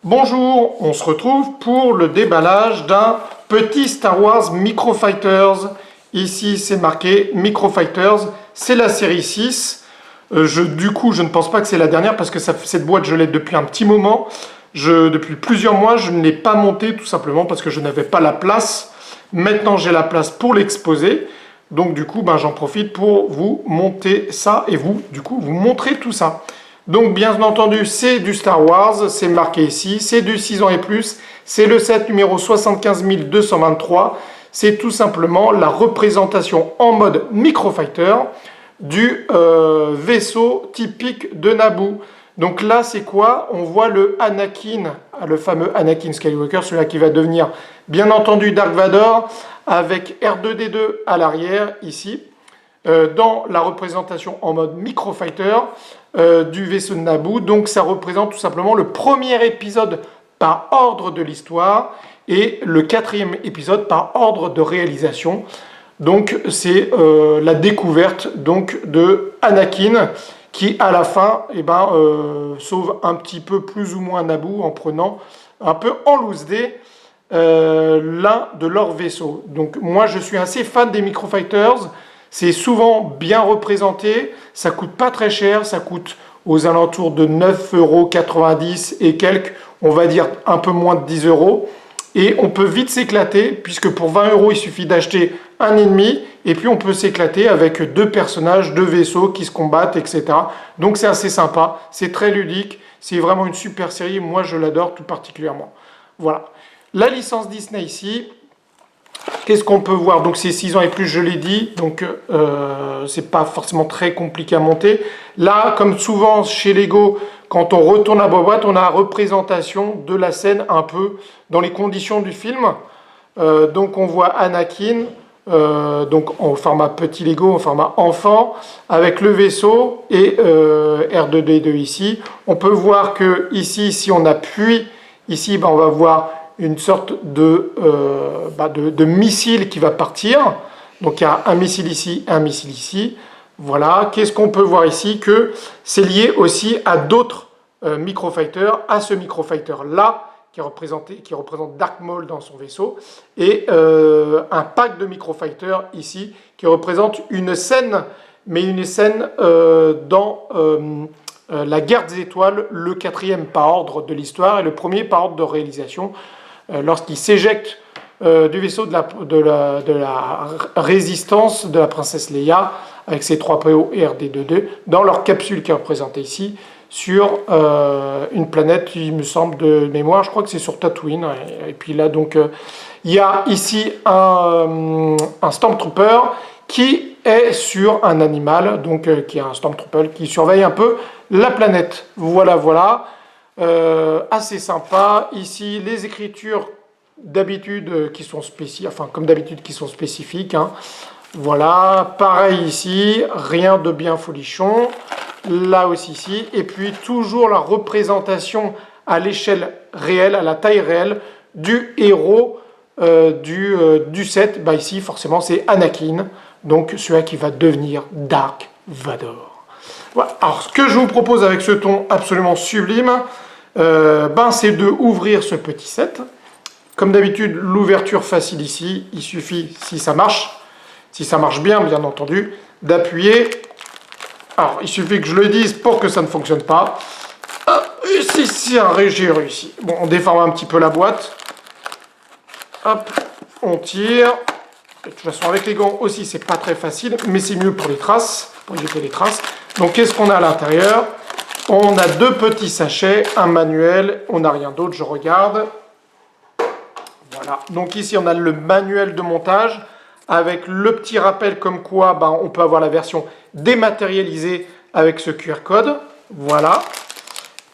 Bonjour, on se retrouve pour le déballage d'un petit Star Wars Micro Fighters. Ici, c'est marqué Micro Fighters, c'est la série 6. Du coup, je ne pense pas que c'est la dernière parce que cette boîte, je l'ai depuis un petit moment. Depuis plusieurs mois, je ne l'ai pas montée tout simplement parce que je n'avais pas la place. Maintenant, j'ai la place pour l'exposer. Donc, du coup, j'en profite pour vous monter ça et vous montrer tout ça. Donc, bien entendu, c'est du Star Wars, c'est marqué ici, c'est du 6 ans et plus, c'est le set numéro 75223. C'est tout simplement la représentation en mode Microfighter du vaisseau typique de Naboo. Donc là, c'est quoi? On voit le Anakin, le fameux Anakin Skywalker, celui-là qui va devenir, bien entendu, Dark Vador, avec R2-D2 à l'arrière, ici, dans la représentation en mode Microfighter du vaisseau de Naboo. Donc ça représente tout simplement le premier épisode par ordre de l'histoire et le quatrième épisode par ordre de réalisation. Donc c'est la découverte donc, de Anakin qui à la fin sauve un petit peu plus ou moins Naboo en prenant un peu en loose day l'un de leurs vaisseaux. Donc moi je suis assez fan des Microfighters, c'est souvent bien représenté, ça coûte pas très cher, ça coûte aux alentours de 9,90 € et quelques, on va dire un peu moins de 10 €. Et on peut vite s'éclater, puisque pour 20 € il suffit d'acheter un ennemi, et puis on peut s'éclater avec deux personnages, deux vaisseaux qui se combattent, etc. Donc c'est assez sympa, c'est très ludique, c'est vraiment une super série, moi je l'adore tout particulièrement. Voilà. La licence Disney ici, qu'est-ce qu'on peut voir? Donc c'est 6 ans et plus, je l'ai dit, donc c'est pas forcément très compliqué à monter. Là, comme souvent chez Lego, quand on retourne à la boîte, on a la représentation de la scène un peu dans les conditions du film. Donc on voit Anakin, donc en format petit Lego, en format enfant, avec le vaisseau et R2-D2 ici. On peut voir que ici, si on appuie, ici, on va voir une sorte de missile qui va partir. Donc il y a un missile ici, un missile ici. Voilà. Qu'est-ce qu'on peut voir ici? Que c'est lié aussi à d'autres microfighters, à ce microfighter-là, qui représente Dark Maul dans son vaisseau, et un pack de microfighters ici, qui représente une scène, mais une scène dans la guerre des étoiles, le quatrième par ordre de l'histoire et le premier par ordre de réalisation, lorsqu'il s'éjecte du vaisseau de la résistance de la princesse Leia, avec ses 3PO et R2-D2, dans leur capsule qui est représentée ici, sur une planète, il me semble, de mémoire, je crois que c'est sur Tatooine. Et puis là, donc, il y a ici un Stormtrooper qui est sur un animal, donc qui est un Stormtrooper qui surveille un peu la planète. Voilà, voilà. Assez sympa. Ici, les écritures d'habitude qui sont spécifiques, enfin comme d'habitude qui sont spécifiques. Hein. Voilà, pareil ici, rien de bien folichon. Là aussi ici, et puis toujours la représentation à l'échelle réelle, à la taille réelle du héros du set. Ici, forcément, c'est Anakin, donc celui qui va devenir Dark Vador. Voilà. Alors, ce que je vous propose avec ce ton absolument sublime, c'est de ouvrir ce petit set. Comme d'habitude, l'ouverture facile ici, il suffit, si ça marche bien, bien entendu, d'appuyer. Alors, il suffit que je le dise pour que ça ne fonctionne pas. Ici, j'ai réussi. Bon, on déforme un petit peu la boîte. Hop, on tire. De toute façon, avec les gants aussi, c'est pas très facile, mais c'est mieux pour les traces, pour éviter les traces. Donc, qu'est-ce qu'on a à l'intérieur? On a deux petits sachets, un manuel, on n'a rien d'autre, je regarde. Voilà. Donc ici, on a le manuel de montage, avec le petit rappel comme quoi on peut avoir la version dématérialisée avec ce QR code. Voilà.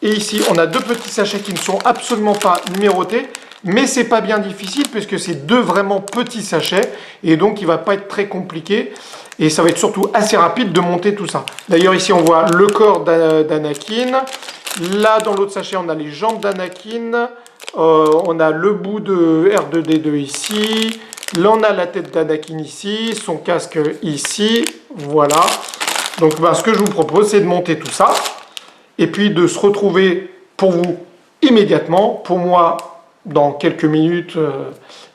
Et ici, on a deux petits sachets qui ne sont absolument pas numérotés, mais c'est pas bien difficile puisque c'est deux vraiment petits sachets et donc il ne va pas être très compliqué et ça va être surtout assez rapide de monter tout ça. D'ailleurs, ici, on voit le corps d'Anakin. Là, dans l'autre sachet, on a les jambes d'Anakin. On a le bout de R2-D2 ici. Là, on a la tête d'Anakin ici, son casque ici, voilà. Donc, ce que je vous propose, c'est de monter tout ça, et puis de se retrouver pour vous immédiatement, pour moi, dans quelques minutes,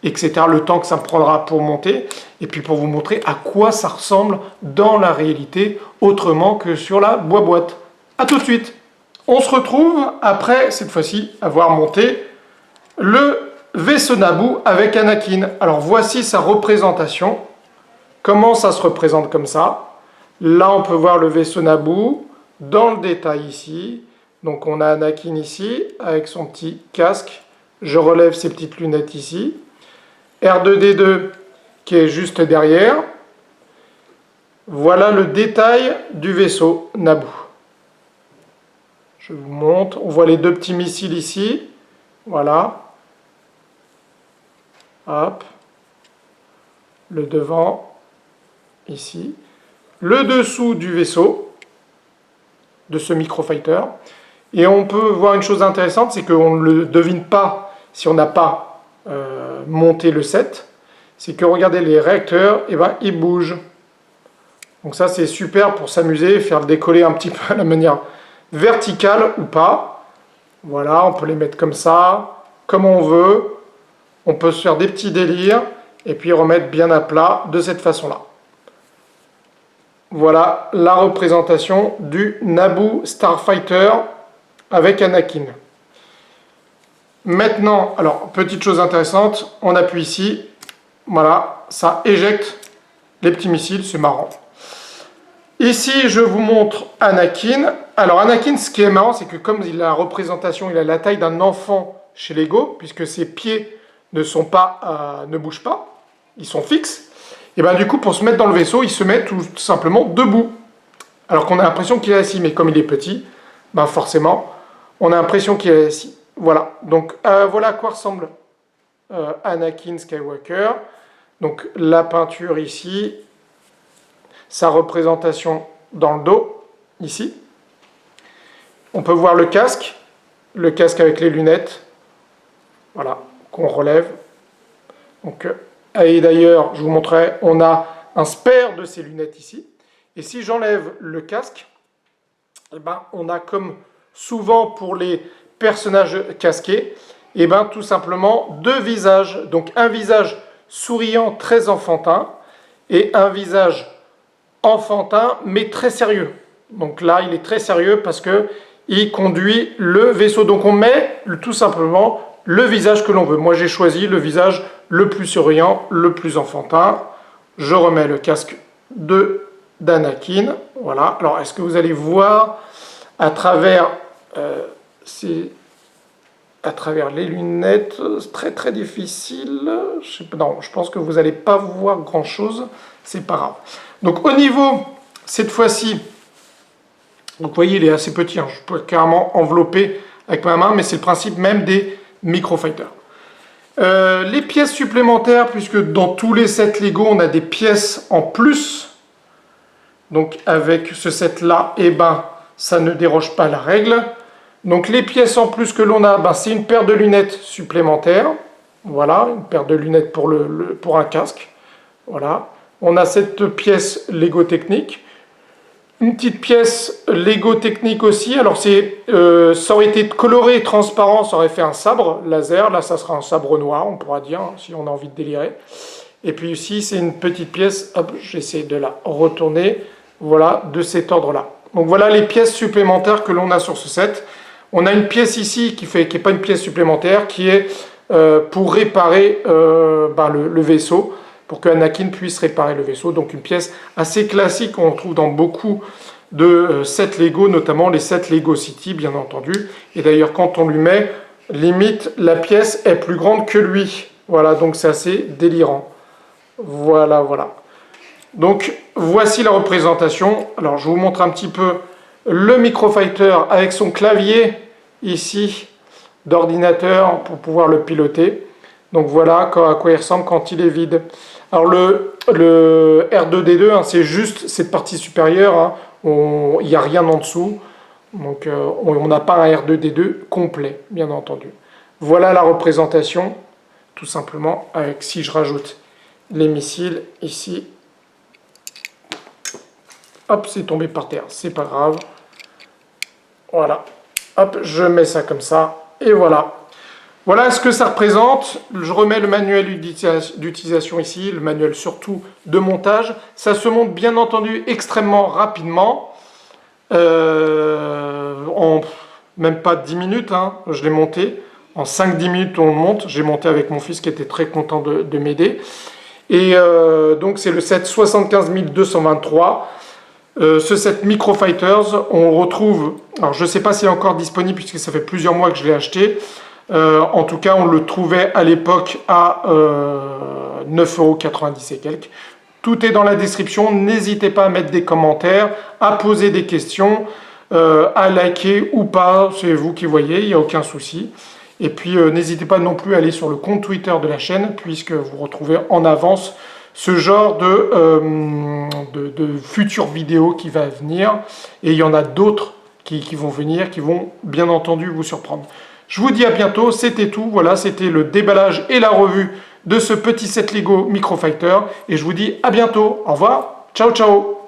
etc., le temps que ça me prendra pour monter, et puis pour vous montrer à quoi ça ressemble dans la réalité, autrement que sur la boîte. A tout de suite. On se retrouve après, cette fois-ci, avoir monté le vaisseau Naboo avec Anakin. Alors voici sa représentation. Comment ça se représente comme ça? Là, on peut voir le vaisseau Naboo dans le détail ici. Donc on a Anakin ici, avec son petit casque. Je relève ses petites lunettes ici. R2-D2 qui est juste derrière. Voilà le détail du vaisseau Naboo. Je vous montre. On voit les deux petits missiles ici. Voilà. Hop. Le devant, ici. Le dessous du vaisseau, de ce microfighter. Et on peut voir une chose intéressante, c'est qu'on ne le devine pas si on n'a pas monté le set. C'est que regardez les réacteurs, et ben, ils bougent. Donc ça c'est super pour s'amuser, faire le décoller un petit peu à la manière verticale ou pas. Voilà, on peut les mettre comme ça, comme on veut. On peut se faire des petits délires et puis remettre bien à plat de cette façon-là. Voilà la représentation du Naboo Starfighter avec Anakin. Maintenant, alors, petite chose intéressante, on appuie ici, voilà, ça éjecte les petits missiles, c'est marrant. Ici, je vous montre Anakin. Alors, Anakin, ce qui est marrant, c'est que comme il a la représentation, il a la taille d'un enfant chez Lego, puisque ses pieds ne bougent pas, ils sont fixes, et bien du coup, pour se mettre dans le vaisseau, il se met tout simplement debout. Alors qu'on a l'impression qu'il est assis, mais comme il est petit, ben forcément, on a l'impression qu'il est assis. Voilà, donc voilà à quoi ressemble Anakin Skywalker. Donc la peinture ici, sa représentation dans le dos, ici. On peut voir le casque avec les lunettes, voilà, qu'on relève. Donc, et d'ailleurs, je vous montrerai, on a un spare de ces lunettes ici. Et si j'enlève le casque, eh ben, on a comme souvent pour les personnages casqués, eh ben, tout simplement deux visages. Donc un visage souriant très enfantin et un visage enfantin mais très sérieux. Donc là, il est très sérieux parce que il conduit le vaisseau. Donc on met tout simplement le visage que l'on veut. Moi, j'ai choisi le visage le plus souriant, le plus enfantin. Je remets le casque d'Anakin. Voilà. Alors, est-ce que vous allez voir à travers les lunettes? C'est très très difficile. Non, je pense que vous n'allez pas voir grand-chose. C'est pas grave. Donc, au niveau, cette fois-ci, donc vous voyez, il est assez petit. Hein. Je peux carrément envelopper avec ma main, mais c'est le principe même des microfighters. Les pièces supplémentaires, puisque dans tous les sets Lego, on a des pièces en plus. Donc avec ce set-là, eh ben, ça ne déroge pas à la règle. Donc les pièces en plus que l'on a, ben, c'est une paire de lunettes supplémentaires. Voilà, une paire de lunettes pour un casque. Voilà. On a cette pièce Lego Technique. Une petite pièce Lego Technique aussi. Alors ça aurait été coloré et transparent, ça aurait fait un sabre laser. Là, ça sera un sabre noir, on pourra dire, hein, si on a envie de délirer. Et puis ici, c'est une petite pièce. Hop, j'essaie de la retourner. Voilà, de cet ordre-là. Donc voilà les pièces supplémentaires que l'on a sur ce set. On a une pièce ici qui n'est pas une pièce supplémentaire, qui est pour réparer le vaisseau, pour que Anakin puisse réparer le vaisseau. Donc une pièce assez classique qu'on trouve dans beaucoup de sets Lego, notamment les sets Lego City, bien entendu. Et d'ailleurs, quand on lui met, limite, la pièce est plus grande que lui. Voilà, donc c'est assez délirant. Voilà, voilà. Donc, voici la représentation. Alors, je vous montre un petit peu le microfighter avec son clavier, ici, d'ordinateur, pour pouvoir le piloter. Donc, voilà à quoi il ressemble quand il est vide. Alors, le R2-D2, hein, c'est juste cette partie supérieure. Hein, il n'y a rien en dessous. Donc, on n'a pas un R2-D2 complet, bien entendu. Voilà la représentation, tout simplement, avec, si je rajoute les missiles, ici. Hop, c'est tombé par terre, c'est pas grave. Voilà. Hop, je mets ça comme ça. Et voilà. Voilà ce que ça représente. Je remets le manuel d'utilisation ici, le manuel surtout de montage. Ça se monte bien entendu extrêmement rapidement. En même pas 10 minutes, hein, je l'ai monté. En 5-10 minutes, on le monte. J'ai monté avec mon fils qui était très content de m'aider. Et donc, c'est le set 75223. Ce set Microfighters, on retrouve... Alors, je ne sais pas s'il est encore disponible puisque ça fait plusieurs mois que je l'ai acheté. En tout cas, on le trouvait à l'époque à 9,90 € et quelques. Tout est dans la description. N'hésitez pas à mettre des commentaires, à poser des questions, à liker ou pas. C'est vous qui voyez, il n'y a aucun souci. Et puis, n'hésitez pas non plus à aller sur le compte Twitter de la chaîne, puisque vous retrouvez en avance ce genre de futures vidéos qui va venir. Et il y en a d'autres qui vont venir, qui vont bien entendu vous surprendre. Je vous dis à bientôt, c'était tout. Voilà, c'était le déballage et la revue de ce petit set Lego Microfighter. Et je vous dis à bientôt. Au revoir. Ciao, ciao.